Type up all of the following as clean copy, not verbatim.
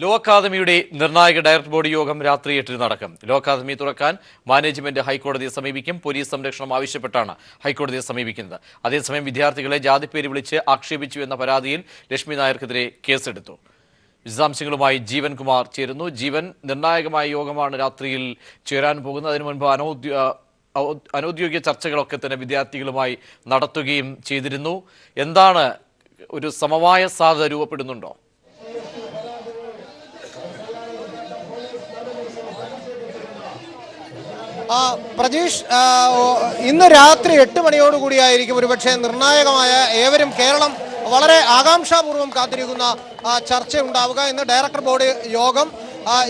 Law അക്കാദമിയുടെ നിർണായക director board യോഗം രാത്രി 8-ന് നടക്കും. ലോ അക്കാദമി തുറക്കാൻ മാനേജ്മെന്റ് ഹൈക്കോടതിയെ സമീപിക്കും. പോലീസ് സംരക്ഷണം ആവശ്യപ്പെട്ടാണ് ഹൈക്കോടതിയെ സമീപിക്കുന്നത്. അതേസമയം വിദ്യാർത്ഥികളെ ജാതിപ്പേര് വിളിച്ച് ആക്ഷേപിച്ചു എന്ന പരാതിയിൽ ലക്ഷ്മി നായർക്കെതിരെ കേസെടുത്തു. വിശദാംശങ്ങളുമായി ജീവൻ കുമാർ ചേരുന്നു. ജീവൻ, നിർണായകമായ യോഗമാണ് രാത്രിയിൽ ചേരാൻ പോകുന്നത്. അതിനു മുൻപ് അനൗദ്യോഗിക ചർച്ചകളൊക്കെ തന്നെ വിദ്യാർത്ഥികളുമായി നടത്തുകയും ചെയ്തിരുന്നു. എന്താണ്, ഒരു സമവായ സാധ്യത രൂപപ്പെടുന്നുണ്ടോ? പ്രജീഷ്, ഇന്ന് രാത്രി 8 മണിയോടുകൂടിയായിരിക്കും ഒരുപക്ഷെ നിർണായകമായ, ഏവരും കേരളം വളരെ ആകാംക്ഷാപൂർവ്വം കാത്തിരിക്കുന്ന ചർച്ച ഉണ്ടാവുക. ഇന്ന് ഡയറക്ടർ ബോർഡ്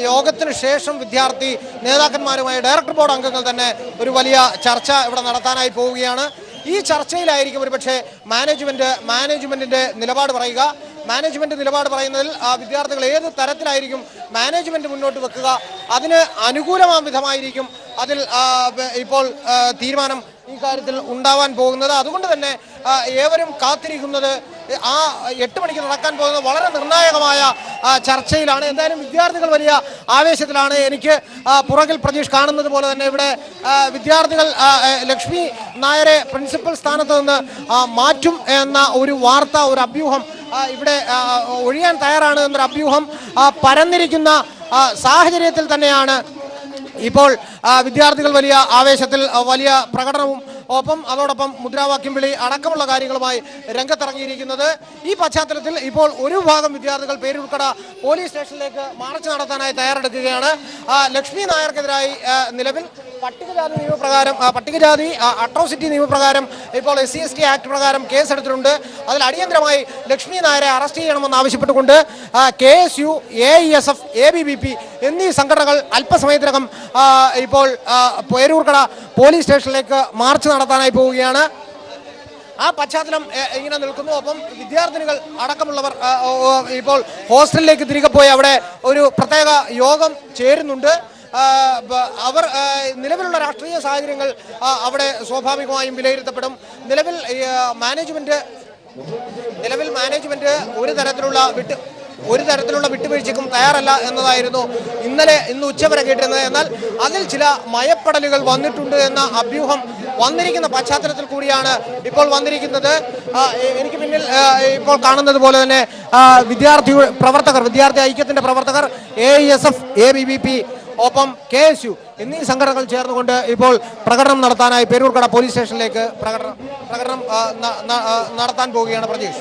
യോഗത്തിന് ശേഷം വിദ്യാർത്ഥി നേതാക്കന്മാരുമായി ഡയറക്ടർ ബോർഡ് അംഗങ്ങൾ തന്നെ ഒരു വലിയ ചർച്ച ഇവിടെ നടത്താനായി പോവുകയാണ്. ഈ ചർച്ചയിലായിരിക്കും ഒരുപക്ഷെ മാനേജ്മെന്റിന്റെ നിലപാട് പറയുക. മാനേജ്മെന്റ് നിലപാട് പറയുന്നതിൽ വിദ്യാർത്ഥികൾ ഏത് തരത്തിലായിരിക്കും മാനേജ്മെന്റ് മുന്നോട്ട് വെക്കുക, അതിന് അനുകൂലമാം വിധമായിരിക്കും അതിൽ ഇപ്പോൾ തീരുമാനം ഈ കാര്യത്തിൽ ഉണ്ടാവാൻ പോകുന്നത്. അതുകൊണ്ട് തന്നെ ഏവരും കാത്തിരിക്കുന്നത് 8 മണിക്ക് നടക്കാൻ പോകുന്ന വളരെ നിർണായകമായ ചർച്ചയിലാണ്. എന്തായാലും വിദ്യാർത്ഥികൾ വലിയ ആവേശത്തിലാണ്. എനിക്ക് പുറകിൽ പ്രതീക്ഷ കാണുന്നത് പോലെ തന്നെ ഇവിടെ വിദ്യാർത്ഥികൾ ലക്ഷ്മി നായരെ പ്രിൻസിപ്പൽ സ്ഥാനത്ത് നിന്ന് മാറ്റും എന്ന ഒരു വാർത്ത, ഒരു അഭ്യൂഹം ഇവിടെ ഒഴിയാൻ തയ്യാറാണ് എന്നൊരു അഭ്യൂഹം പരന്നിരിക്കുന്ന സാഹചര്യത്തിൽ തന്നെയാണ് ഇപ്പോൾ വിദ്യാർത്ഥികൾ വലിയ ആവേശത്തിൽ വലിയ പ്രകടനവും ഒപ്പം അതോടൊപ്പം മുദ്രാവാക്യം വിളി അടക്കമുള്ള കാര്യങ്ങളുമായി രംഗത്തിറങ്ങിയിരിക്കുന്നത്. ഈ പശ്ചാത്തലത്തിൽ ഇപ്പോൾ ഒരു വിഭാഗം വിദ്യാർത്ഥികൾ പേരൂർക്കട പോലീസ് സ്റ്റേഷനിലേക്ക് മാർച്ച് നടത്താനായി തയ്യാറെടുക്കുകയാണ്. ലക്ഷ്മി നായർക്കെതിരായി നിലവിൽ പട്ടികജാതി അട്രോസിറ്റി നിയമപ്രകാരം ഇപ്പോൾ SC/ST ആക്ട് പ്രകാരം കേസെടുത്തിട്ടുണ്ട്. അതിൽ അടിയന്തരമായി ലക്ഷ്മി നായരെ അറസ്റ്റ് ചെയ്യണമെന്ന് ആവശ്യപ്പെട്ടുകൊണ്ട് KSU, AISF, ABVP എന്നീ സംഘടനകൾ അല്പസമയത്തിനകം ഇപ്പോൾ പേരൂർക്കട പോലീസ് സ്റ്റേഷനിലേക്ക് മാർച്ച് നടത്താനായി പോവുകയാണ്. ആ പശ്ചാത്തലം ഇങ്ങനെ നിൽക്കുന്നു. ഒപ്പം വിദ്യാർത്ഥിനികൾ അടക്കമുള്ളവർ ഇപ്പോൾ ഹോസ്റ്റലിലേക്ക് തിരികെ പോയി അവിടെ ഒരു പ്രത്യേക യോഗം ചേരുന്നുണ്ട്. അവർ നിലവിലുള്ള രാഷ്ട്രീയ സാഹചര്യങ്ങൾ അവിടെ സ്വാഭാവികമായും വിലയിരുത്തപ്പെടും. നിലവിൽ മാനേജ്മെന്റ് ഒരു തരത്തിലുള്ള വിട്ടുവീഴ്ചയ്ക്കും തയ്യാറല്ല എന്നതായിരുന്നു ഇന്ന് ഉച്ചവരെ കേട്ടിരുന്നത്. എന്നാൽ അതിൽ ചില മയപ്പെടലുകൾ വന്നിട്ടുണ്ട് എന്ന അഭ്യൂഹം വന്നിരിക്കുന്ന പശ്ചാത്തലത്തിൽ കൂടിയാണ് ഇപ്പോൾ വന്നിരിക്കുന്നത്. എനിക്ക് പിന്നിൽ ഇപ്പോൾ കാണുന്നത് പോലെ തന്നെ വിദ്യാർത്ഥി ഐക്യത്തിന്റെ പ്രവർത്തകർ, AISF, ABVP ഒപ്പം KSU എന്നീ സംഘടനകൾ ചേർന്നുകൊണ്ട് ഇപ്പോൾ പ്രകടനം നടത്താനായി പേരൂർക്കട പോലീസ് സ്റ്റേഷനിലേക്ക് പ്രകടനം നടത്താൻ പോവുകയാണ്. പ്രതീക്ഷ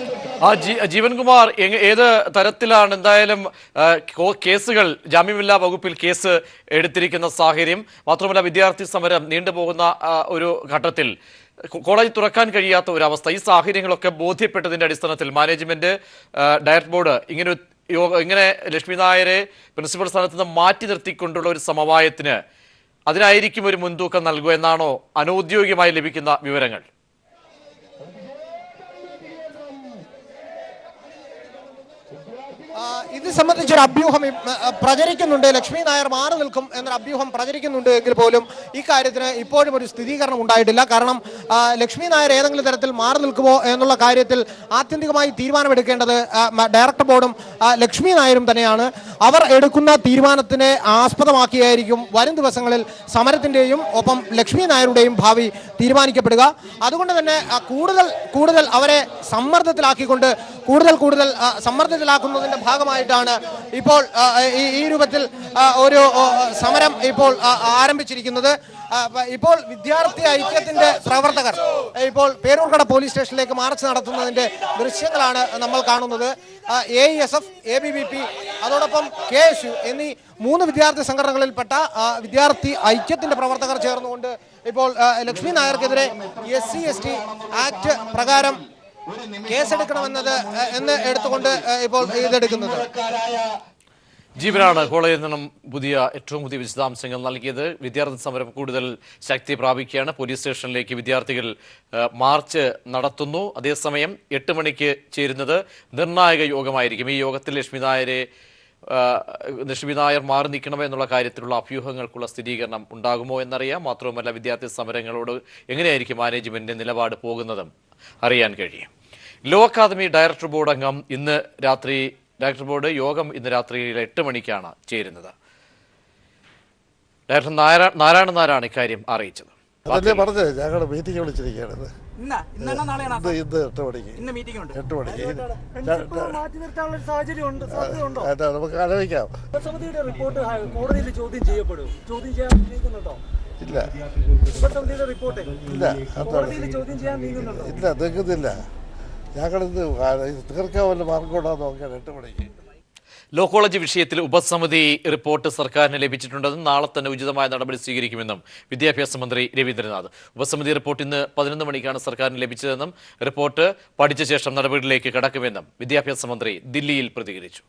ജീവൻകുമാർ, ഏത് തരത്തിലാണ് എന്തായാലും കേസുകൾ, ജാമ്യമില്ലാ വകുപ്പിൽ കേസ് എടുത്തിരിക്കുന്ന സാഹചര്യം, മാത്രമല്ല വിദ്യാർത്ഥി സമരം നീണ്ടുപോകുന്ന ഒരു ഘട്ടത്തിൽ കോളേജ് തുറക്കാൻ കഴിയാത്ത ഒരു അവസ്ഥ, ഈ സാഹചര്യങ്ങളൊക്കെ ബോധ്യപ്പെട്ടതിന്റെ അടിസ്ഥാനത്തിൽ മാനേജ്മെന്റ്, ഡയറക്ടർ ബോർഡ് ഇങ്ങനെ ലക്ഷ്മി നായരെ പ്രിൻസിപ്പൽ സ്ഥാനത്ത് നിന്ന് മാറ്റി നിർത്തിക്കൊണ്ടുള്ള ഒരു സമവായത്തിന് അതിനായിരിക്കും ഒരു മുൻതൂക്കം നൽകുക എന്നാണോ അനൗദ്യോഗികമായി ലഭിക്കുന്ന വിവരങ്ങൾ? ഇത് സംബന്ധിച്ചൊരു അഭ്യൂഹം പ്രചരിക്കുന്നുണ്ട്. ലക്ഷ്മി നായർ മാറി നിൽക്കും എന്നൊരു അഭ്യൂഹം പ്രചരിക്കുന്നുണ്ട് എങ്കിൽ പോലും ഈ കാര്യത്തിന് ഇപ്പോഴും ഒരു സ്ഥിരീകരണം ഉണ്ടായിട്ടില്ല. കാരണം ലക്ഷ്മി നായർ ഏതെങ്കിലും തരത്തിൽ മാറി നിൽക്കുമോ എന്നുള്ള കാര്യത്തിൽ ആത്യന്തികമായി തീരുമാനമെടുക്കേണ്ടത് ഡയറക്ടർ ബോർഡും ലക്ഷ്മി നായരും തന്നെയാണ്. അവർ എടുക്കുന്ന തീരുമാനത്തിനെ ആസ്പദമാക്കിയായിരിക്കും വരും ദിവസങ്ങളിൽ സമരത്തിൻ്റെയും ഒപ്പം ലക്ഷ്മി നായരുടെയും ഭാവി തീരുമാനിക്കപ്പെടുക. അതുകൊണ്ട് തന്നെ കൂടുതൽ അവരെ സമ്മർദ്ദത്തിലാക്കിക്കൊണ്ട് കൂടുതൽ സമ്മർദ്ദത്തിലാക്കുന്നതിൻ്റെ ഭാഗമായിട്ടാണ് ഇപ്പോൾ ഈ രൂപത്തിൽ ഒരു സമരം ഇപ്പോൾ ആരംഭിച്ചിരിക്കുന്നത്. ഇപ്പോൾ വിദ്യാർത്ഥി ഐക്യത്തിന്റെ പ്രവർത്തകർ ഇപ്പോൾ പേരൂർക്കട പോലീസ് സ്റ്റേഷനിലേക്ക് മാർച്ച് നടത്തുന്നതിന്റെ ദൃശ്യങ്ങളാണ് നമ്മൾ കാണുന്നത്. AISF, ABVP അതോടൊപ്പം KSU എന്നീ 3 വിദ്യാർത്ഥി സംഘടനകളിൽപ്പെട്ട വിദ്യാർത്ഥി ഐക്യത്തിന്റെ പ്രവർത്തകർ ചേർന്നുകൊണ്ട് ഇപ്പോൾ ലക്ഷ്മി നായർക്കെതിരെ SC/ST ആക്ട് പ്രകാരം കേസെടുക്കണമെന്ന് എടുത്തുകൊണ്ട് ഇപ്പോൾ ഇതെടുക്കുന്നത്. ജീവനാണ് കോളേജിൽ നിന്നും ഏറ്റവും പുതിയ വിശദാംശങ്ങൾ നൽകിയത്. വിദ്യാർത്ഥി സമരം കൂടുതൽ ശക്തി പ്രാപിക്കുകയാണ്. പോലീസ് സ്റ്റേഷനിലേക്ക് വിദ്യാർത്ഥികൾ മാർച്ച് നടത്തുന്നു. അതേസമയം 8 മണിക്ക് ചേരുന്നത് നിർണായക യോഗമായിരിക്കും. ഈ യോഗത്തിൽ ലക്ഷ്മി നായർ മാറി നിൽക്കണമോ എന്നുള്ള കാര്യത്തിലുള്ള അഭ്യൂഹങ്ങൾക്കുള്ള സ്ഥിരീകരണം ഉണ്ടാകുമോ എന്നറിയാം. മാത്രവുമല്ല വിദ്യാർത്ഥി സമരങ്ങളോട് എങ്ങനെയായിരിക്കും മാനേജ്മെന്റിന്റെ നിലപാട് പോകുന്നതും അറിയാൻ കഴിയും. ലോ അക്കാദമി ഡയറക്ടർ ബോർഡ് അംഗം ഇന്ന് രാത്രി ഡയറക്ടർ ബോർഡ് യോഗം ഇന്ന് രാത്രി 8 മണിക്കാണ് ചേരുന്നത്. ഡയറക്ടർ നാരായണൻ നായരാണ് ഇക്കാര്യം അറിയിച്ചത്. അതല്ലേ പറഞ്ഞത്, ഞങ്ങളുടെ മീറ്റിംഗ് വിളിച്ചിരിക്കുകയാണ്. ഇന്ന് 8 മണിക്ക്. 8 മണിക്ക് മാറ്റി നിർത്താനുള്ള സാഹചര്യം സാധ്യതയുണ്ടോ? നമുക്ക് ആലോചിക്കാം. ഉപസമിതിയുടെ റിപ്പോർട്ട് കോടതിയിൽ ചോദ്യം ചെയ്യപ്പെടും. ചോദ്യം ചെയ്യാൻ നീങ്ങുന്നുണ്ടോ? ഇല്ല. ഉപസമിതിയുടെ റിപ്പോർട്ട് ഇല്ല. കോടതിയിൽ ചോദ്യം ചെയ്യാൻ നീങ്ങുന്നുണ്ടോ? ഇല്ല, നീങ്ങുന്നില്ല. ഞങ്ങളിന്ന് തീർക്കാൻ വല്ല മാർഗം ഉണ്ടാകുന്ന നോക്കിയാണ് 8 മണിക്ക്. ലോ കോളേജ് വിഷയത്തിൽ ഉപസമിതി റിപ്പോർട്ട് സർക്കാരിന് ലഭിച്ചിട്ടുണ്ടെന്നും നാളെ തന്നെ ഉചിതമായ നടപടി സ്വീകരിക്കുമെന്നും വിദ്യാഭ്യാസ മന്ത്രി രവീന്ദ്രനാഥ്. ഉപസമിതി റിപ്പോർട്ട് ഇന്ന് 11 മണിക്കാണ് സർക്കാരിന് ലഭിച്ചതെന്നും റിപ്പോർട്ട് പഠിച്ച ശേഷം നടപടികളിലേക്ക് കടക്കുമെന്നും വിദ്യാഭ്യാസ മന്ത്രി ദില്ലിയിൽ പ്രതികരിച്ചു.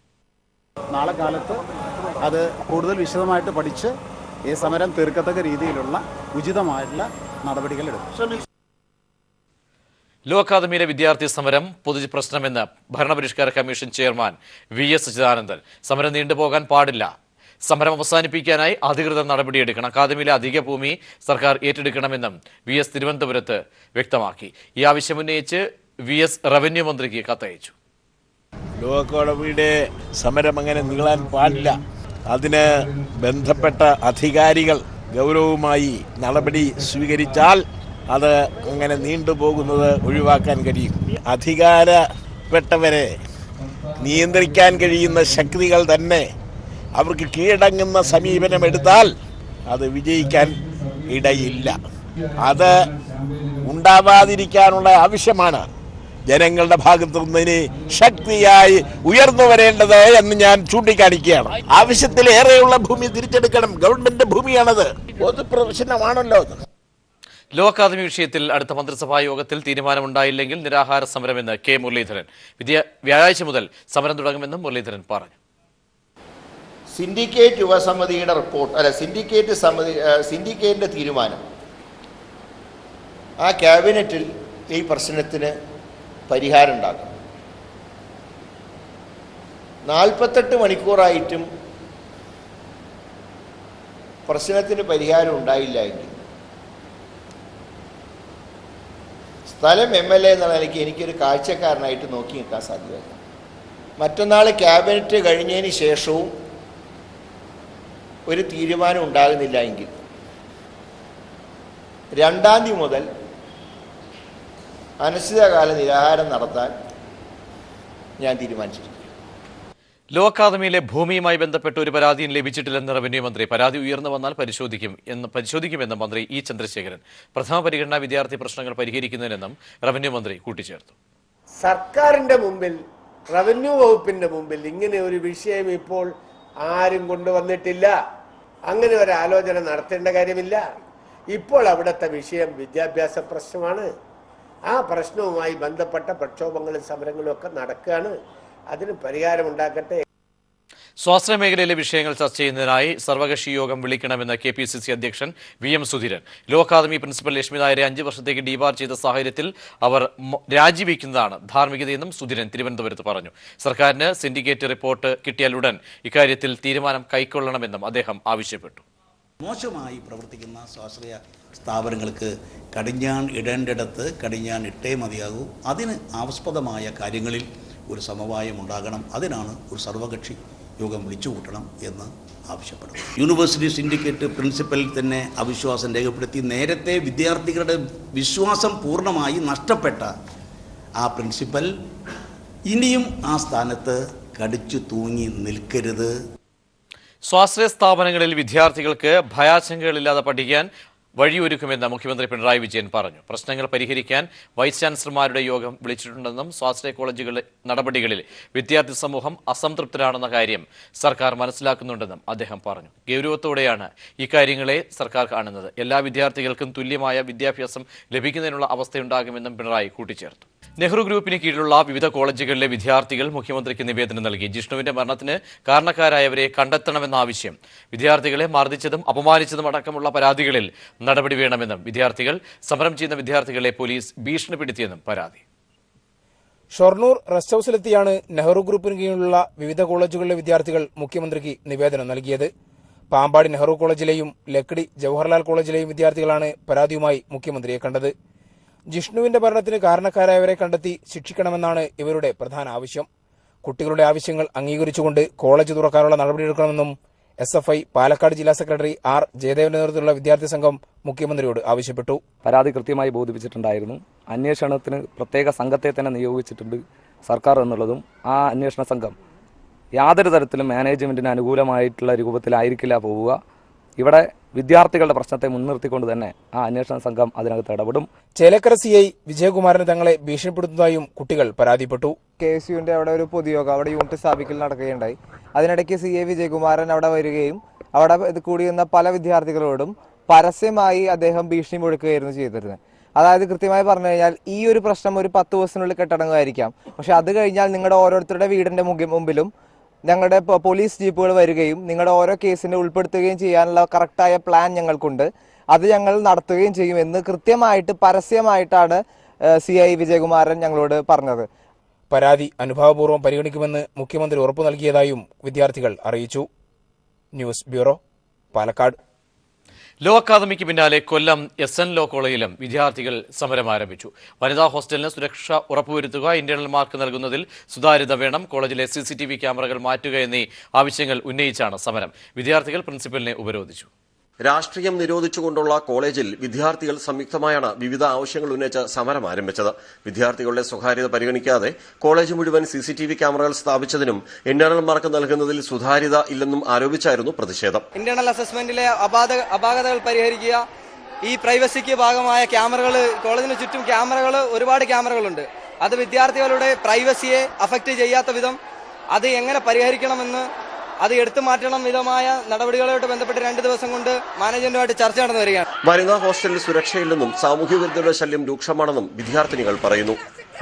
നാളെ കാലത്ത് അത് കൂടുതൽ വിശദമായിട്ട് പഠിച്ച് ഈ സമരം തീർക്കത്തക്ക രീതിയിലുള്ള ഉചിതമായിട്ടുള്ള നടപടികൾ എടുക്കും. ലോ അക്കാദമിയിലെ വിദ്യാർത്ഥി സമരം പൊതുപ്രശ്നമെന്ന് ഭരണപരിഷ്കാര കമ്മീഷൻ ചെയർമാൻ VS അച്യുതാനന്ദൻ. സമരം നീണ്ടുപോകാൻ പാടില്ല. സമരം അവസാനിപ്പിക്കാനായി അധികൃതർ നടപടിയെടുക്കണം. അക്കാദമിയിലെ അധിക ഭൂമി സർക്കാർ ഏറ്റെടുക്കണമെന്നും VS തിരുവനന്തപുരത്ത് വ്യക്തമാക്കി. ഈ ആവശ്യമുന്നയിച്ച് VS റവന്യൂ മന്ത്രിക്ക് കത്തയച്ചു. ലോ അക്കാദമിയുടെ സമരം അങ്ങനെ നീളാൻ പാടില്ല. അതിന് ബന്ധപ്പെട്ട അധികാരികൾ ഗൗരവമായി നടപടി സ്വീകരിച്ചാൽ അത് അങ്ങനെ നീണ്ടുപോകുന്നത് ഒഴിവാക്കാൻ കഴിയും. അധികാരപ്പെട്ടവരെ നിയന്ത്രിക്കാൻ കഴിയുന്ന ശക്തികൾ തന്നെ അവർക്ക് കീഴടങ്ങുന്ന സമീപനമെടുത്താൽ അത് വിജയിക്കാൻ ഇടയില്ല. അത് ഉണ്ടാവാതിരിക്കാനുള്ള ആവശ്യമാണ് ജനങ്ങളുടെ ഭാഗത്തു നിന്ന് ശക്തിയായി ഉയർന്നു വരേണ്ടത് എന്ന് ഞാൻ ചൂണ്ടിക്കാണിക്കുകയാണ്. ആവശ്യത്തിലേറെയുള്ള ഭൂമി തിരിച്ചെടുക്കണം. ഗവൺമെന്റ് ഭൂമിയാണത്. പൊതുപ്രശ്നമാണല്ലോ അത്. ലോ അക്കാദമി വിഷയത്തിൽ അടുത്ത മന്ത്രിസഭാ യോഗത്തിൽ തീരുമാനമുണ്ടായില്ലെങ്കിൽ നിരാഹാര സമരമെന്ന് K മുരളീധരൻ. വ്യാഴാഴ്ച മുതൽ സമരം തുടങ്ങുമെന്നും മുരളീധരൻ പറഞ്ഞു. സിൻഡിക്കേറ്റ് യുവസമിതിയുടെ റിപ്പോർട്ട് സിൻഡിക്കേറ്റിന്റെ തീരുമാനം ആ ക്യാബിനറ്റിൽ ഈ പ്രശ്നത്തിന് പരിഹാരം ഉണ്ടാക്കും. 48 മണിക്കൂറായിട്ടും പ്രശ്നത്തിന് പരിഹാരം ഉണ്ടായില്ല എങ്കിൽ സ്ഥലം MLA എന്നുള്ള നിലയ്ക്ക് എനിക്കൊരു കാഴ്ചക്കാരനായിട്ട് നോക്കി നിൽക്കാൻ സാധ്യമല്ല. മറ്റന്നാൾ ക്യാബിനറ്റ് കഴിഞ്ഞതിന് ശേഷവും ഒരു തീരുമാനം ഉണ്ടാകുന്നില്ല എങ്കിൽ 2-ാം തീയതി മുതൽ അനിശ്ചിതകാല നിരാഹാരം നടത്താൻ ഞാൻ തീരുമാനിച്ചിട്ടുണ്ട്. ലോ അക്കാദമിയിലെ ഭൂമിയുമായി ബന്ധപ്പെട്ട് ഒരു പരാതിയും ലഭിച്ചിട്ടില്ലെന്ന് റവന്യൂ മന്ത്രി. പരാതി ഉയർന്നു വന്നാൽ പരിശോധിക്കുമെന്നും മന്ത്രി E ചന്ദ്രശേഖരൻ. പ്രഥമ പരിഗണന വിദ്യാർത്ഥി പ്രശ്നങ്ങൾ പരിഹരിക്കുന്നതിനെന്നും റവന്യൂ മന്ത്രി കൂട്ടിച്ചേർത്തു. സർക്കാരിന്റെ മുമ്പിൽ, റവന്യൂ വകുപ്പിന്റെ മുമ്പിൽ ഇങ്ങനെ ഒരു വിഷയം ഇപ്പോൾ ആരും കൊണ്ടുവന്നിട്ടില്ല. അങ്ങനെ ഒരു ആലോചന നടത്തേണ്ട കാര്യമില്ല. ഇപ്പോൾ അവിടുത്തെ വിഷയം വിദ്യാഭ്യാസ പ്രശ്നമാണ്. ആ പ്രശ്നവുമായി ബന്ധപ്പെട്ട പ്രക്ഷോഭങ്ങളും സമരങ്ങളും ഒക്കെ നടക്കുകയാണ്. അതിന് പരിഹാരമുണ്ടാക്കട്ടെ. സ്വാശ്രയ മേഖലയിലെ വിഷയങ്ങൾ ചർച്ച ചെയ്യുന്നതിനായി സർവകക്ഷി യോഗം വിളിക്കണമെന്ന് KPCC അധ്യക്ഷൻ VM Sudheeran. Law academy principal Lakshmi നായരെ 5 വർഷത്തേക്ക് ഡീബാർ ചെയ്ത സാഹചര്യത്തിൽ അവർ രാജിവെക്കുന്നതാണ് ധാർമ്മികതയെന്നും സുധീരൻ തിരുവനന്തപുരത്ത് പറഞ്ഞു. സർക്കാരിന് സിൻഡിക്കേറ്റ് റിപ്പോർട്ട് കിട്ടിയാലുടൻ ഇക്കാര്യത്തിൽ തീരുമാനം കൈക്കൊള്ളണമെന്നും അദ്ദേഹം ആവശ്യപ്പെട്ടു. മോശമായി പ്രവർത്തിക്കുന്ന സ്വാശ്രയ സ്ഥാപനങ്ങൾക്ക് കടിഞ്ഞാൺ ഇടേണ്ടിടത്ത് കടിഞ്ഞാൺ ഇട്ടേ മതിയാകൂ. അതിന് ആസ്പദമായ കാര്യങ്ങളിൽ ഒരു സമവായം ഉണ്ടാകണം. അതിനാണ് ഒരു സർവകക്ഷി യോഗം വിളിച്ചുകൂട്ടണം എന്ന് ആവശ്യപ്പെടുന്നു. യൂണിവേഴ്സിറ്റി സിൻഡിക്കേറ്റ് പ്രിൻസിപ്പലിൽ തന്നെ അവിശ്വാസം രേഖപ്പെടുത്തി നേരത്തെ വിദ്യാർത്ഥികളുടെ വിശ്വാസം പൂർണ്ണമായി നഷ്ടപ്പെട്ട ആ പ്രിൻസിപ്പൽ ഇനിയും ആ സ്ഥാനത്ത് കടിച്ചു തൂങ്ങി നിൽക്കരുത്. സ്വാശ്രയ സ്ഥാപനങ്ങളിൽ വിദ്യാർത്ഥികൾക്ക് ഭയാശങ്കകളില്ലാതെ പഠിക്കാൻ വഴിയൊരുക്കുമെന്ന് മുഖ്യമന്ത്രി പിണറായി വിജയൻ പറഞ്ഞു. പ്രശ്നങ്ങൾ പരിഹരിക്കാൻ വൈസ് ചാൻസലർമാരുടെ യോഗം വിളിച്ചിട്ടുണ്ടെന്നും സ്വാശ്രയ കോളേജുകളിലെ നടപടികളിൽ വിദ്യാർത്ഥി സമൂഹം അസംതൃപ്തരാണെന്ന കാര്യം സർക്കാർ മനസ്സിലാക്കുന്നുണ്ടെന്നും അദ്ദേഹം പറഞ്ഞു. ഗൗരവത്തോടെയാണ് ഇക്കാര്യങ്ങളെ സർക്കാർ കാണുന്നത്. എല്ലാ വിദ്യാർത്ഥികൾക്കും തുല്യമായ വിദ്യാഭ്യാസം ലഭിക്കുന്നതിനുള്ള അവസ്ഥയുണ്ടാകുമെന്നും പിണറായി കൂട്ടിച്ചേർത്തു. നെഹ്റു ഗ്രൂപ്പിന് കീഴിലുള്ള വിവിധ കോളേജുകളിലെ വിദ്യാർത്ഥികൾ മുഖ്യമന്ത്രിക്ക് നിവേദനം നൽകി. ജിഷ്ണുവിന്റെ മരണത്തിന് കാരണക്കാരായവരെ കണ്ടെത്തണമെന്ന ആവശ്യം, വിദ്യാർത്ഥികളെ മർദ്ദിച്ചതും അപമാനിച്ചതും അടക്കമുള്ള പരാതികളിൽ നടപടി വേണമെന്നും വിദ്യാർത്ഥികൾ സമരം ചെയ്യുന്ന വിദ്യാർത്ഥികളെ പോലീസ് ഭീഷണിപ്പെടുത്തിയെന്നും പരാതി. ഷൊർണൂർ റെസ്റ്റ് ഹൌസിലെത്തിയാണ് നെഹ്റു ഗ്രൂപ്പിന് കീഴിലുള്ള വിവിധ കോളേജുകളിലെ വിദ്യാർത്ഥികൾ മുഖ്യമന്ത്രിക്ക് നിവേദനം നൽകിയത്. പാമ്പാടി നെഹ്റു കോളേജിലെയും ലക്കിടി ജവഹർലാൽ കോളേജിലെയും വിദ്യാർത്ഥികളാണ് പരാതിയുമായി മുഖ്യമന്ത്രിയെ കണ്ടത്. ജിഷ്ണുവിന്റെ മരണത്തിന് കാരണക്കാരായവരെ കണ്ടെത്തി ശിക്ഷിക്കണമെന്നാണ് ഇവരുടെ പ്രധാന ആവശ്യം. കുട്ടികളുടെ ആവശ്യങ്ങൾ അംഗീകരിച്ചുകൊണ്ട് കോളേജ് തുറക്കാനുള്ള നടപടിയെടുക്കണമെന്നും SFI പാലക്കാട് ജില്ലാ സെക്രട്ടറി R. ജയദേവന്റെ നേതൃത്വത്തിലുള്ള വിദ്യാർത്ഥി സംഘം മുഖ്യമന്ത്രിയോട് ആവശ്യപ്പെട്ടു. പരാതി കൃത്യമായി ബോധിപ്പിച്ചിട്ടുണ്ടായിരുന്നു. അന്വേഷണത്തിന് പ്രത്യേക സംഘത്തെ തന്നെ നിയോഗിച്ചിട്ടുണ്ട് സർക്കാർ എന്നുള്ളതും ആ അന്വേഷണ സംഘം യാതൊരു തരത്തിലും മാനേജ്മെന്റിന് അനുകൂലമായിട്ടുള്ള രൂപത്തിലായിരിക്കില്ല പോവുക. ഇവിടെ വിദ്യാർത്ഥികളുടെ പ്രശ്നത്തെ മുൻനിർത്തിക്കൊണ്ട് തന്നെ ആ അന്വേഷണ സംഘം അതിനകത്ത് ഇടപെടും. ചേലക്കര CI വിജയകുമാരന് തങ്ങളെ ഭീഷണിപ്പെടുത്തുന്നതായും കുട്ടികൾ പരാതിപ്പെട്ടു. KSUവിന്റെ അവിടെ ഒരു പൊതുയോഗം അവിടെ യൂണിറ്റ് സ്ഥാപിക്കൽ നടക്കുകയുണ്ടായി. അതിനിടയ്ക്ക് CI വിജയകുമാരൻ അവിടെ വരികയും അവിടെ കൂടിയിരുന്ന പല വിദ്യാർത്ഥികളോടും പരസ്യമായി അദ്ദേഹം ഭീഷണി മുഴക്കുകയായിരുന്നു ചെയ്തിരുന്നത്. അതായത് കൃത്യമായി പറഞ്ഞു കഴിഞ്ഞാൽ ഈ ഒരു പ്രശ്നം ഒരു 10 ദിവസത്തിനുള്ളിൽ കെട്ടടങ്ങുമായിരിക്കാം, പക്ഷെ അത് കഴിഞ്ഞാൽ നിങ്ങളുടെ ഓരോരുത്തരുടെ വീടിന്റെ മുമ്പിലും ഞങ്ങളുടെ പോലീസ് ജീപ്പുകൾ വരികയും നിങ്ങളുടെ ഓരോ കേസിനെ ഉൾപ്പെടുത്തുകയും ചെയ്യാനുള്ള കറക്റ്റായ പ്ലാൻ ഞങ്ങൾക്കുണ്ട്, അത് ഞങ്ങൾ നടത്തുകയും ചെയ്യുമെന്ന് കൃത്യമായിട്ട് പരസ്യമായിട്ടാണ് CI വിജയകുമാരൻ ഞങ്ങളോട് പറഞ്ഞത്. പരാതി അനുഭാവപൂർവ്വം പരിഗണിക്കുമെന്ന് മുഖ്യമന്ത്രി ഉറപ്പു നൽകിയതായും വിദ്യാർത്ഥികൾ അറിയിച്ചു. News bureau, Palakkad. ലോ അക്കാദമിക്ക് പിന്നാലെ കൊല്ലം SN ലോ കോളേജിലും വിദ്യാർത്ഥികൾ സമരം ആരംഭിച്ചു. വനിതാ ഹോസ്റ്റലിന് സുരക്ഷ ഉറപ്പുവരുത്തുക, ഇന്റേണൽ മാർക്ക് നൽകുന്നതിൽ സുതാര്യത വേണം, കോളേജിലെ CCTV ക്യാമറകൾ മാറ്റുക എന്നീ ആവശ്യങ്ങൾ ഉന്നയിച്ചാണ് സമരം. വിദ്യാർത്ഥികൾ പ്രിൻസിപ്പലിനെ ഉപരോധിച്ചു. രാഷ്ട്രീയം നിരോധിച്ചുകൊണ്ടുള്ള കോളേജിൽ വിദ്യാർത്ഥികൾ സംയുക്തമായാണ് വിവിധ ആവശ്യങ്ങൾ ഉന്നയിച്ച് സമരം ആരംഭിച്ചത്. വിദ്യാർത്ഥികളുടെ സ്വകാര്യത പരിഗണിക്കാതെ കോളേജ് മുഴുവൻ CCTV ക്യാമറകൾ സ്ഥാപിച്ചതിനും ഇന്റേണൽ മാർക്ക് നൽകുന്നതിൽ സുതാര്യത ഇല്ലെന്നും ആരോപിച്ചായിരുന്നു പ്രതിഷേധം. ഇന്റേണൽ അസസ്മെന്റിലെ അപാകതകൾ പരിഹരിക്കുക, ഈ പ്രൈവസിക്ക് ഭാഗമായ ക്യാമറകൾ, കോളേജിന് ചുറ്റും ഒരുപാട് ക്യാമറകളുണ്ട്, അത് വിദ്യാർത്ഥികളുടെ പ്രൈവസിയെ അഫക്റ്റ് ചെയ്യാത്ത വിധം അത് എങ്ങനെ പരിഹരിക്കണമെന്ന് അത് എടുത്തു മാറ്റണം വിധമായ നടപടികളുമായിട്ട് ബന്ധപ്പെട്ട് 2 ദിവസം കൊണ്ട് മാനേജ്മെന്റുമായിട്ട് ചർച്ച നടന്നു വരികയാണ്. വനിതാ ഹോസ്റ്റലിൽ സുരക്ഷയില്ലെന്നും സാമൂഹ്യ വിരുദ്ധരുടെ ശല്യം രൂക്ഷമാണെന്നും വിദ്യാർത്ഥിനികൾ പറയുന്നു.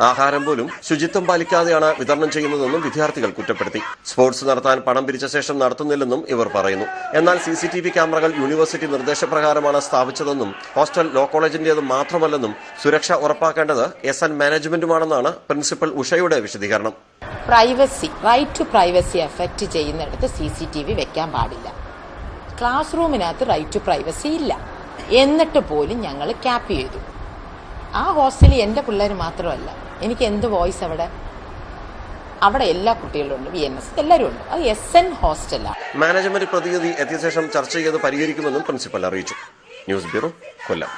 ആഹാരം പോലും ശുചിത്വം പാലിക്കാതെയാണ് വിതരണം ചെയ്യുന്നതെന്നും വിദ്യാർത്ഥികൾ കുറ്റപ്പെടുത്തി. സ്പോർട്സ് നടത്താൻ പണം പിരിച്ച ശേഷം നടത്തുന്നില്ലെന്നും ഇവർ പറയുന്നു. എന്നാൽ CCTV ക്യാമറകൾ യൂണിവേഴ്സിറ്റി നിർദ്ദേശപ്രകാരമാണ് സ്ഥാപിച്ചതെന്നും ഹോസ്റ്റൽ ലോ കോളേജിന്റേത് മാത്രമല്ലെന്നും സുരക്ഷ ഉറപ്പാക്കേണ്ടത് SN മാനേജ്മെന്റുമാണെന്നാണ് പ്രിൻസിപ്പൽ ഉഷയുടെ വിശദീകരണം. Privacy, right to privacy effect ചെയ്യുന്നിടത്ത് CCTV വെക്കാൻ പാടില്ല. ക്ലാസ് റൂമിനകത്ത് റൈറ്റ് ടു പ്രൈവസി ഇല്ല, എന്നിട്ട് പോലും ഞങ്ങൾ ക്യാപ്പ് ചെയ്തു. ആ ഹോസ്റ്റലിൽ എൻ്റെ പിള്ളേർ മാത്രമല്ല, എനിക്ക് എന്ത് വോയിസ് അവിടെ എല്ലാ കുട്ടികളും ഉണ്ട്, VNS എല്ലാവരും ഉണ്ട്. അത് SN ഹോസ്റ്റലാണ്. മാനേജ്മെന്റ് പ്രതിനിധി എത്തിയ ശേഷം ചർച്ച ചെയ്ത് പരിഹരിക്കുമെന്നും പ്രിൻസിപ്പൽ അറിയിച്ചു. ന്യൂസ് ബ്യൂറോ, കൊല്ലം.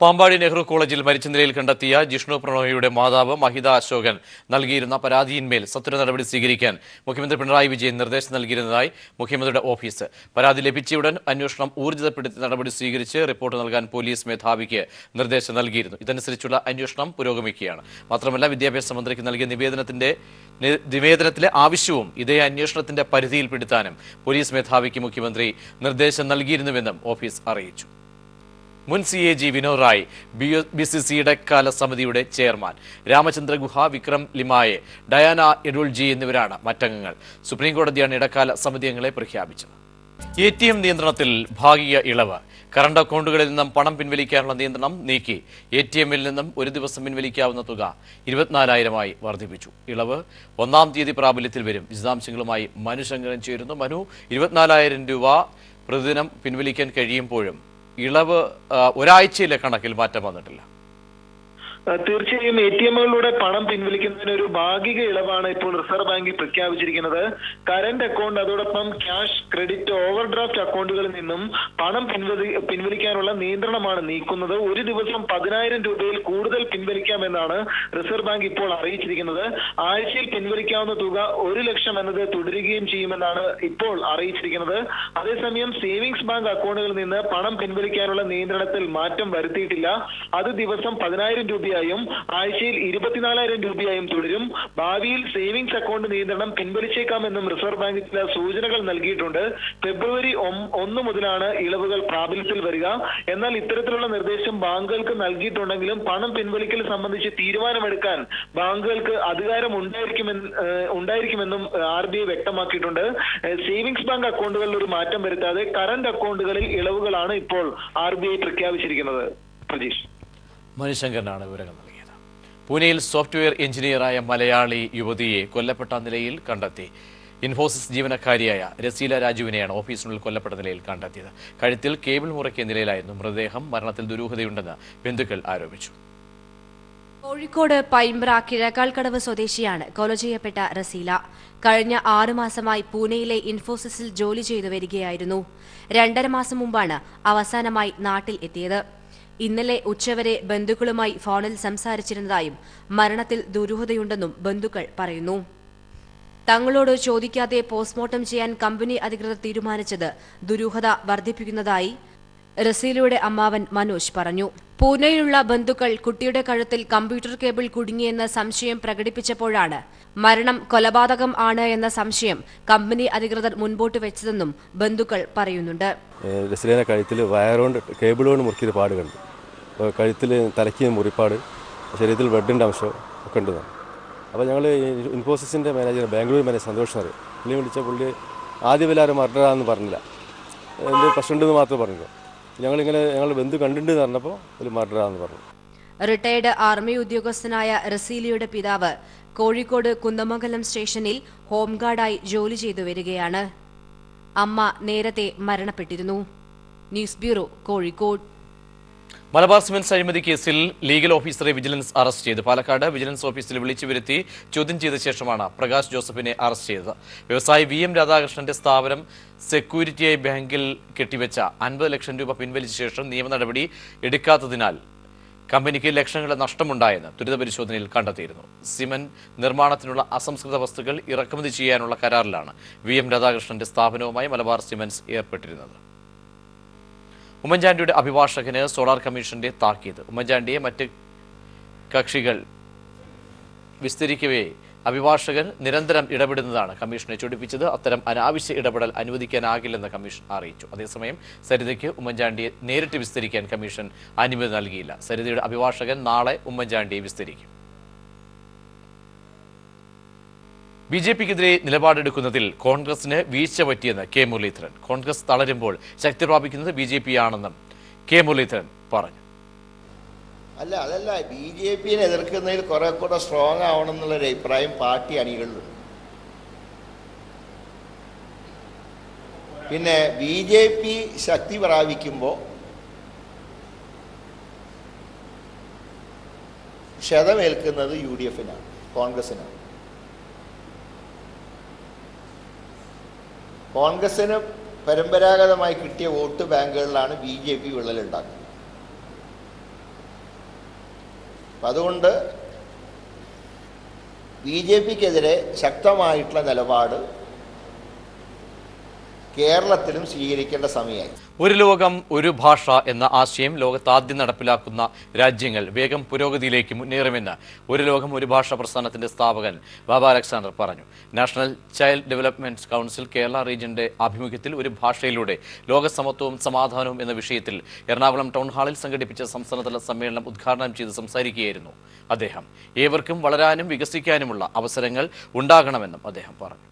പാമ്പാടി നെഹ്റു കോളേജിൽ മരിച്ച നിലയിൽ കണ്ടെത്തിയ ജിഷ്ണു പ്രണോയിയുടെ മാതാവ് മഹിത അശോകൻ നൽകിയിരുന്ന പരാതിയിന്മേൽ സത്വര നടപടി സ്വീകരിക്കാൻ മുഖ്യമന്ത്രി പിണറായി വിജയൻ നിർദ്ദേശം നൽകിയിരുന്നതായി മുഖ്യമന്ത്രിയുടെ ഓഫീസ്. പരാതി ലഭിച്ചയുടൻ അന്വേഷണം ഊർജിതപ്പെടുത്തി നടപടി സ്വീകരിച്ച് റിപ്പോർട്ട് നൽകാൻ പോലീസ് മേധാവിക്ക് നിർദ്ദേശം നൽകിയിരുന്നു. ഇതനുസരിച്ചുള്ള അന്വേഷണം പുരോഗമിക്കുകയാണ്. മാത്രമല്ല, വിദ്യാഭ്യാസ മന്ത്രിക്ക് നൽകിയ നിവേദനത്തിലെ ആവശ്യവും ഇതേ അന്വേഷണത്തിന്റെ പരിധിയിൽപ്പെടുത്താനും പോലീസ് മേധാവിക്ക് മുഖ്യമന്ത്രി നിർദ്ദേശം നൽകിയിരുന്നുവെന്നും ഓഫീസ് അറിയിച്ചു. മുൻ CAG വിനോദ് റായ്, BCC ഇടക്കാല സമിതിയുടെ ചെയർമാൻ, രാമചന്ദ്ര ഗുഹ, വിക്രം ലിമായെ, ഡയാന എഡുൾജി എന്നിവരാണ് മറ്റംഗങ്ങൾ. സുപ്രീംകോടതിയാണ് ഇടക്കാല സമിതി അംഗങ്ങളെ പ്രഖ്യാപിച്ചത്. ATM നിയന്ത്രണത്തിൽ ഭാഗിക ഇളവ്. കറണ്ട് അക്കൗണ്ടുകളിൽ നിന്നും പണം പിൻവലിക്കാനുള്ള നിയന്ത്രണം നീക്കി. ATM-ൽ നിന്നും ഒരു ദിവസം പിൻവലിക്കാവുന്ന തുക 24,000 വർദ്ധിപ്പിച്ചു. ഇളവ് 1-ാം തീയതി പ്രാബല്യത്തിൽ വരും. വിശദാംശങ്ങളുമായി മനു ശങ്കരൻ ചേരുന്നു. മനു, 24,000 രൂപ പ്രതിദിനം പിൻവലിക്കാൻ കഴിയുമ്പോഴും ഇളവ് ഒരാഴ്ചയിലെ കണക്കിൽ മാറ്റം വന്നിട്ടില്ല. തീർച്ചയായും ATM-കളിലൂടെ പണം പിൻവലിക്കുന്നതിന് ഒരു ഭാഗിക ഇളവാണ് ഇപ്പോൾ റിസർവ് ബാങ്ക് പ്രഖ്യാപിച്ചിരിക്കുന്നത്. കറന്റ് അക്കൗണ്ട്, അതോടൊപ്പം ക്യാഷ്, ക്രെഡിറ്റ്, ഓവർഡ്രാഫ്റ്റ് അക്കൗണ്ടുകളിൽ നിന്നും പണം പിൻവലിക്കാനുള്ള നിയന്ത്രണമാണ് നീക്കുന്നത്. ഒരു ദിവസം 10,000 രൂപയിൽ കൂടുതൽ പിൻവലിക്കാമെന്നാണ് റിസർവ് ബാങ്ക് ഇപ്പോൾ അറിയിച്ചിരിക്കുന്നത്. ആഴ്ചയിൽ പിൻവലിക്കാവുന്ന തുക 1 ലക്ഷം എന്നത് തുടരുകയും ചെയ്യുമെന്നാണ് ഇപ്പോൾ അറിയിച്ചിരിക്കുന്നത്. അതേസമയം സേവിങ്സ് ബാങ്ക് അക്കൗണ്ടുകളിൽ നിന്ന് പണം പിൻവലിക്കാനുള്ള നിയന്ത്രണത്തിൽ മാറ്റം വരുത്തിയിട്ടില്ല. അത് ദിവസം 10,000 രൂപയായും ആഴ്ചയിൽ 24,000 രൂപയായും തുടരും. ഭാവിയിൽ സേവിങ്സ് അക്കൗണ്ട് നിയന്ത്രണം പിൻവലിച്ചേക്കാമെന്നും റിസർവ് ബാങ്ക് ചില സൂചനകൾ നൽകിയിട്ടുണ്ട്. ഫെബ്രുവരി 1 മുതലാണ് ഇളവുകൾ പ്രാബല്യത്തിൽ വരിക. എന്നാൽ ഇത്തരത്തിലുള്ള നിർദ്ദേശം ബാങ്കുകൾക്ക് നൽകിയിട്ടുണ്ടെങ്കിലും പണം പിൻവലിക്കൽ സംബന്ധിച്ച് തീരുമാനമെടുക്കാൻ ബാങ്കുകൾക്ക് അധികാരം ഉണ്ടായിരിക്കുമെന്നും RBI വ്യക്തമാക്കിയിട്ടുണ്ട്. സേവിങ്സ് ബാങ്ക് അക്കൗണ്ടുകളിൽ ഒരു മാറ്റം വരുത്താതെ കറന്റ് അക്കൗണ്ടുകളിൽ ഇളവുകളാണ് ഇപ്പോൾ RBI പ്രഖ്യാപിച്ചിരിക്കുന്നത്. പ്രജീഷ്, മനുശങ്കരനാണ് വിവരങ്ങൾ നൽകിയത്. പൂനെയിൽ സോഫ്റ്റ്വെയർ എഞ്ചിനീയറായ മലയാളി യുവതിയെ കൊല്ലപ്പെട്ട നിലയിൽ കണ്ടെത്തി. ഇൻഫോസിസ് ജീവനക്കാരിയായ രസീല രാജുവിനെയാണ് ഓഫീസിനുള്ളിൽ കൊല്ലപ്പെട്ട നിലയിൽ കണ്ടെത്തിയത്. കഴുത്തിൽ കേബിൾ മുറയ്ക്കിയ നിലയിലായിരുന്നു മൃതദേഹം. മരണത്തിൽ ദുരൂഹതയുണ്ടെന്ന് ബന്ധുക്കൾ ആരോപിച്ചു. കോഴിക്കോട് പൈമ്പ്ര കിഴക്കാൾക്കടവ് സ്വദേശിയാണ് കൊല ചെയ്യപ്പെട്ട റസീല. കഴിഞ്ഞ 6 മാസമായി പൂനെയിലെ ഇൻഫോസിസിൽ ജോലി ചെയ്തു വരികയായിരുന്നു. 2.5 മാസം മുമ്പാണ് അവസാനമായി നാട്ടിൽ എത്തിയത്. ഇന്നലെ ഉച്ചവരെ ബന്ധുക്കളുമായി ഫോണിൽ സംസാരിച്ചിരുന്നതായും മരണത്തിൽ ദുരൂഹതയുണ്ടെന്നും ബന്ധുക്കൾ പറയുന്നു. തങ്ങളോട് ചോദിക്കാതെ പോസ്റ്റ്മോർട്ടം ചെയ്യാൻ കമ്പനി അധികൃതർ തീരുമാനിച്ചത് ദുരൂഹത വർദ്ധിപ്പിക്കുന്നതായി റസീലയുടെ അമ്മാവൻ മനോജ് പറഞ്ഞു. പൂനെയിലുള്ള ബന്ധുക്കൾ കുട്ടിയുടെ കഴുത്തിൽ കമ്പ്യൂട്ടർ കേബിൾ കുടുങ്ങിയെന്ന സംശയം പ്രകടിപ്പിച്ചപ്പോഴാണ് മരണം കൊലപാതകം ആണ് എന്ന സംശയം കമ്പനി അധികൃതർ മുൻപോട്ട് വെച്ചതെന്നും ബന്ധുക്കൾ പറയുന്നുണ്ട്. റസീലിന്റെ കഴുത്തിൽ വയറുകൊണ്ട് കേബിൾ കൊണ്ട് മുറുക്കിയ പാടുകളുണ്ട്. കഴുത്തിൽ തലയ്ക്ക് മുറിപ്പാട്, ശരീരത്തിൽ ബ്ലഡിൻ്റെ അംശം ഒക്കെ ഉണ്ട്. അപ്പോൾ ഞങ്ങൾ ഇൻഫോസിസിൻ്റെ manager, Bangalore manager Santhosh sir, പുള്ളി വിളിച്ച പുള്ളി ആദ്യം എല്ലാവരും മർഡറാന്ന് പറഞ്ഞില്ല, എന്ത് പ്രശ്നമുണ്ടെന്ന് മാത്രമേ പറഞ്ഞുള്ളൂ. ഞങ്ങൾ ബന്ധു കണ്ടിട്ടുണ്ട് പറഞ്ഞപ്പോൾ ഒരു മർഡറാന്ന് പറഞ്ഞു. റിട്ടയർഡ് ആർമി ഉദ്യോഗസ്ഥനായ റസീലിയുടെ പിതാവ് കോഴിക്കോട് കുന്ദമംഗലം സ്റ്റേഷനിൽ ഹോംഗാർഡായി ജോലി ചെയ്തു വരികയാണ്. അമ്മ നേരത്തെ മരണപ്പെട്ടിരുന്നു. News bureau, Kozhikode. Malabar cements അഴിമതി കേസിൽ ലീഗൽ ഓഫീസറെ വിജിലൻസ് അറസ്റ്റ് ചെയ്തു. പാലക്കാട് വിജിലൻസ് ഓഫീസിൽ വിളിച്ചു വരുത്തി ചോദ്യം ചെയ്ത ശേഷമാണ് പ്രകാശ് ജോസഫിനെ അറസ്റ്റ് ചെയ്തത്. വ്യവസായി VM രാധാകൃഷ്ണന്റെ സ്ഥാപനം സെക്യൂരിറ്റിയായി ബാങ്കിൽ കെട്ടിവെച്ച 50 ലക്ഷം രൂപ പിൻവലിച്ച ശേഷം നിയമ നടപടി എടുക്കാത്തതിനാൽ കമ്പനിക്ക് ലക്ഷങ്ങളുടെ നഷ്ടമുണ്ടായെന്ന് ത്വരിത പരിശോധനയിൽ കണ്ടെത്തിയിരുന്നു. സിമന്റ് നിർമ്മാണത്തിനുള്ള അസംസ്കൃത വസ്തുക്കൾ ഇറക്കുമതി ചെയ്യാനുള്ള കരാറിലാണ് VM രാധാകൃഷ്ണന്റെ സ്ഥാപനവുമായി മലബാർ സിമന്റ്സ് ഏർപ്പെട്ടിരുന്നത്. ഉമ്മൻചാണ്ടിയുടെ അഭിഭാഷകന് സോളാർ കമ്മീഷന്റെ താക്കീത്. ഉമ്മൻചാണ്ടിയെ മറ്റ് കക്ഷികൾ വിസ്തരിക്കവേ അഭിഭാഷകൻ നിരന്തരം ഇടപെടുന്നതാണ് കമ്മീഷനെ ചൊടിപ്പിച്ചത്. അത്തരം അനാവശ്യ ഇടപെടൽ അനുവദിക്കാനാകില്ലെന്ന് കമ്മീഷൻ അറിയിച്ചു. അതേസമയം സരിതയ്ക്ക് ഉമ്മൻചാണ്ടിയെ നേരിട്ട് വിസ്തരിക്കാൻ കമ്മീഷൻ അനുമതി നൽകിയില്ല. സരിതയുടെ അഭിഭാഷകൻ നാളെ ഉമ്മൻചാണ്ടിയെ വിസ്തരിക്കും. BJPക്കെതിരെ നിലപാടെടുക്കുന്നതിൽ കോൺഗ്രസിന് വീഴ്ച പറ്റിയെന്ന് കെ മുരളീധരൻ. കോൺഗ്രസ് തളരുമ്പോൾ ശക്തി പ്രാപിക്കുന്നത് BJP ആണെന്നും കെ മുരളീധരൻ പറഞ്ഞു. അതല്ല BJPയെ എതിർക്കുന്നതിൽ കുറെ കൂടെ സ്ട്രോങ് ആവണം എന്നുള്ളൊരു അഭിപ്രായം പാർട്ടി അണികളിലുണ്ട്. പിന്നെ BJP ശക്തി പ്രാപിക്കുമ്പോൾ ക്ഷതമേൽക്കുന്നത് UDFനാണ്, കോൺഗ്രസിനാണ്. കോൺഗ്രസിന് പരമ്പരാഗതമായി കിട്ടിയ വോട്ട് ബാങ്കുകളിലാണ് BJP വിള്ളലുണ്ടാക്കുന്നത്. അപ്പം അതുകൊണ്ട് BJPക്കെതിരെ ശക്തമായിട്ടുള്ള നിലപാട് കേരളത്തിലും സ്വീകരിക്കേണ്ട സമയമായി. ഒരു ലോകം ഒരു ഭാഷ എന്ന ആശയം ലോകത്താദ്യം നടപ്പിലാക്കുന്ന രാജ്യങ്ങൾ വേഗം പുരോഗതിയിലേക്ക് മുന്നേറുമെന്ന് ഒരു ലോകം ഒരു ഭാഷ പ്രസ്ഥാനത്തിന്റെ സ്ഥാപകൻ ബാബ അലക്സാണ്ടർ പറഞ്ഞു. National child development council Kerala റീജിയന്റെ ആഭിമുഖ്യത്തിൽ ഒരു ഭാഷയിലൂടെ ലോകസമത്വവും സമാധാനവും എന്ന വിഷയത്തിൽ എറണാകുളം ടൗൺ ഹാളിൽ സംഘടിപ്പിച്ച സംസ്ഥാനതല സമ്മേളനം ഉദ്ഘാടനം ചെയ്ത് സംസാരിക്കുകയായിരുന്നു അദ്ദേഹം. ഏവർക്കും വളരാനും വികസിക്കാനുമുള്ള അവസരങ്ങൾ ഉണ്ടാകണമെന്നും അദ്ദേഹം പറഞ്ഞു.